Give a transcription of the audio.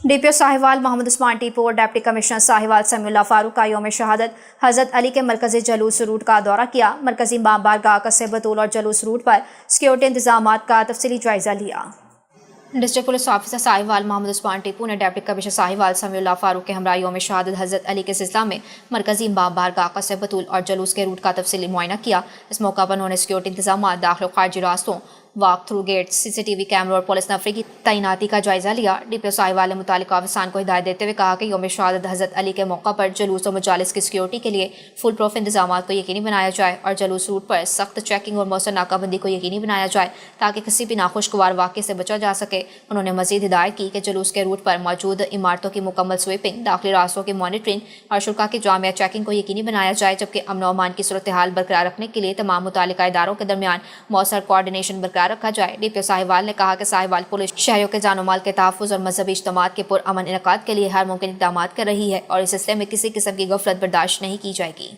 DPO Sahiwal Mohammad Usman Tipu और deputy commissioner Sahiwal Samiullah Farooq का यौम शहादत हज़रत अली के मरकज़ी जलूस रूट का दौरा किया। मरकज़ी बारगाह कस्बे बतूल और जलूस रूट पर सिक्योरिटी इंतजाम का तफसीली जायज़ा लिया। District police officer Sahiwal Mohammad Usman Tipu ने डिप्टी कमिश्नर साहिवाल समीउल्लाह फारूक के हमरा यौम शहादत हज़रत अली के सिलसिला में मरकज़ी बारगाह कस्बे बतूल और जलूस के रूट का तफसीली मुआयना किया। इस मौका पर उन्होंने सिक्योरिटी इंतजाम, दाखिल खारजी रास्तों, वॉक थ्रू गेट्स, CCTV कैमरों और पुलिस नफरी की तैनाती का जायजा लिया। DPO साहिवाल ने मुतालिका अफसरान को हिदायत देते हुए कहा कि यौम शहादत हज़रत अली के मौका पर जलूस और मजालिस की सिक्योरिटी के लिए फुल प्रूफ इंतजाम को यकीनी बनाया जाए और जलूस रूट पर सख्त चेकिंग और मौसर नाकाबंदी को यकीनी बनाया जाए ताकि किसी भी नाखुशगवार वाक़े से बचा जा सके। उन्होंने मजीद हिदायत की कि जलूस के रूट पर मौजूद इमारतों की मुकम्मल स्वीपिंग, दाखिली रास्तों की मॉनिटरिंग और शुल्का की जामिया चेकिंग को यकीनी बनाया जाए, जबकि अमन और अमान की सूरत हाल बरकरार रखने के लिए तमाम मुतालिका इदारों के दरमियान मौसर कोऑर्डिनेशन बरकरार रखा जाए। DPO साहिवाल ने कहा कि साहिवाल पुलिस शहरियों के जान माल के तहफ़्फ़ुज़ और मजहबी इज्तिमात के पुरअमन इनेकाद के लिए हर मुमकिन इक़दामात कर रही है और इस सिलसिले में किसी किस्म की गफलत बर्दाश्त नहीं की जाएगी।